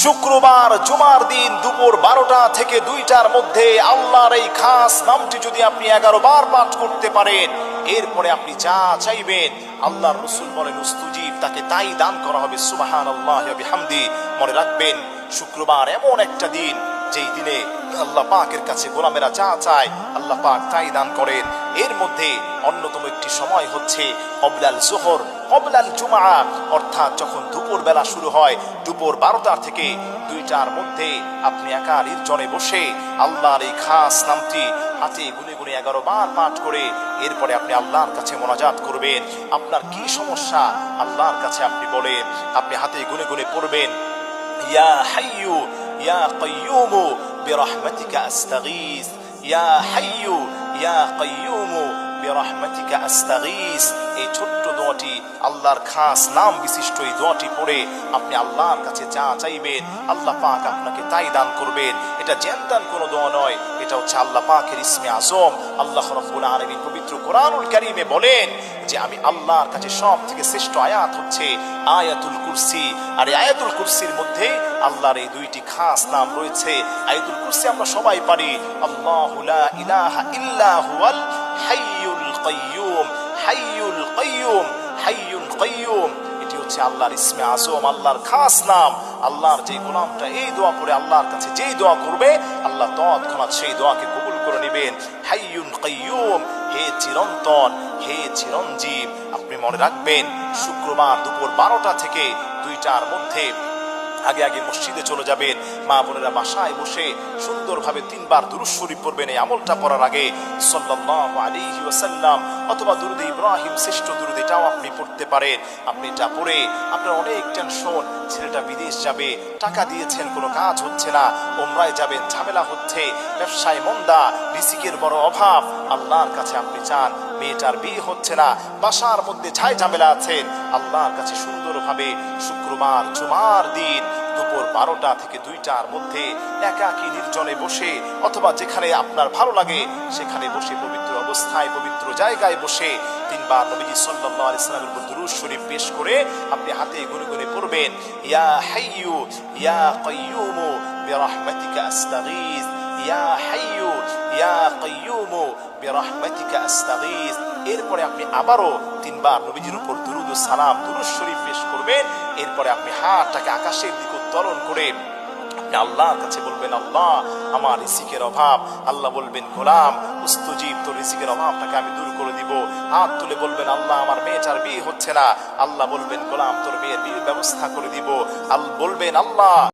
শুক্রবার জুমার দিন দুপুর 12টা থেকে 2টার মধ্যে আল্লাহর এই খাস নামটি যদি আপনি 11 বার পাঠ করতে পারেন, এরপরে আপনি যা চাইবেন আল্লাহর রাসূল বলেন উস্তুজিব, তাকে তাই দান করা হবে। সুবহানাল্লাহি ওয়া বিহামদি। মনে রাখবেন, শুক্রবার এমন একটা দিন যেই দিনে আল্লাহ পাকের কাছে গোলামেরা যা চায় আল্লাহ পাক তাই দান করেন। এর মধ্যে অন্যতম একটি সময় হচ্ছে ক্বাবলাল যোহর ক্বাবলাল জুমআ, অর্থাৎ যখন দুপুর বেলা শুরু হয়, দুপুর 12টা থেকে 2টার মধ্যে আপনি একা নির্জনে বসে আল্লাহর এই খাস নামটি হাতে গুনে গুনে 11 বার পাঠ করে এরপরে আপনি আল্লাহর কাছে মোনাজাত করবেন। আপনার কি সমস্যা আল্লাহর কাছে আপনি বলেন, আপনি হাতে গুনে গুনে পড়বেন, ইয়া হাইয়ু ইয়া কাইয়ুমু বিরহমাতিকা আস্তাগীস, ইয়া হাইয়ু ইয়া কাইয়ুমু বিরহমাতিকা আস্তাগীস। এই ছোট্ট দোয়াটি, আল্লাহর খাস নাম বিশিষ্ট এই দোয়াটি পড়ে আপনি আল্লাহর কাছে যা চাইবেন আল্লাহ পাক আপনাকে তাই দান করবেন। এটা জেনতান কোনো দোয়া নয়, এটা হচ্ছে আল্লাহ পাকের ইসমে আজম। আল্লাহ রাব্বুল আলামিন পবিত্র কোরআনুল কারীমে বলেন যে আমি আল্লাহর কাছে সব থেকে শ্রেষ্ঠ আয়াত হচ্ছে আয়াতুল কুরসি। আর এই আয়াতুল কুরসির মধ্যে আল্লাহর এই দুইটি খাস নাম রয়েছে। আয়াতুল কুরসি আমরা সবাই পারি, আল্লাহু লা ইলাহা ইল্লা হুয়াল হাইয়ুল কাইয়ুম, হাইয়ুল কাইয়ুম, হাইয়ুল কাইয়ুম। এটি হচ্ছে আল্লাহর ইসমে আজম, আল্লাহর খাস নাম। আল্লাহর যে গোলামটা এই দোয়া করে আল্লাহর কাছে যেই দোয়া করবে আল্লাহ তৎক্ষণাৎ সেই দোয়াকে কবুল করে নেবেন। হাইয়ুল কাইয়ুম, হে চিরন্তন, হে চিরঞ্জীব। আপনি মনে রাখবেন, শুক্রবার দুপুর 12টা থেকে 2টার মধ্যে আগে আগে মসজিদে চলে যাবেন। মা বোনেরা বাসায় বসে সুন্দরভাবে 3 বার দুরূদ শরীফ পড়বেন। এই আমলটা পড়ার আগে সাল্লাল্লাহু আলাইহি ওয়াসাল্লাম অথবা দুরূদ ইব্রাহিম, শ্রেষ্ঠ দুরূদ, এটাও আপনি পড়তে পারেন। আপনি এটা পড়ে আপনার অনেক টেনশন, ছেলেটা বিদেশ যাবে, টাকা দিয়েছেন কোনো কাজ হচ্ছে না, ওমরায় যাবেন ঝামেলা হচ্ছে, ব্যবসায় মন্দা, রিজিকের বড় অভাব, আল্লাহর কাছে আপনি চান মেয়েটার বিয়ে হচ্ছে না, বাসার মধ্যে ঝাই ঝামেলা আছেন, আল্লাহর কাছে সুন্দরভাবে শুক্রবার জুমার দিন দুপুর 12টা থেকে 2টার মধ্যে একাকী নির্জনে বসে অথবা যেখানে আপনার ভালো লাগে সেখানে বসে পবিত্র অবস্থায় পবিত্র জায়গায় বসে 3 বার নবীজি সাল্লাল্লাহু আলাইহি ওয়াসাল্লামের উপর দুরূদ শরীফ পেশ করে আপনি হাতে গুনে গুনে পড়বেন, ইয়া হাইয়ু ইয়া কাইয়ুমু বিরহমাতিকা আস্তাগীস, ইয়া হাইয়ু ইয়া কাইয়ুমু বিরহমাতিকা আস্তাগীস। এরপরে আপনি আবারও 3 বার নবীজির উপর দুরূদ ও সালাম, দুরূদ শরীফ পেশ করবেন। এরপরে আপনি হাতটাকে আকাশের দিকে উত্তোলন করে আপনি আল্লাহর কাছে বলবেন, আল্লাহ আমার রিজিকের অভাব। আল্লাহ বলবেন, গোলাম উস্তুজিব, তোর রিজিকের অভাবটাকে আমি দূর করে দিব। হাত তুলে বলবেন, আল্লাহ আমার মেয়েটার বিয়ে হচ্ছে না। আল্লাহ বলবেন, গোলাম তোর মেয়ের বিয়ের ব্যবস্থা করে দিব। বলবেন, আল্লাহ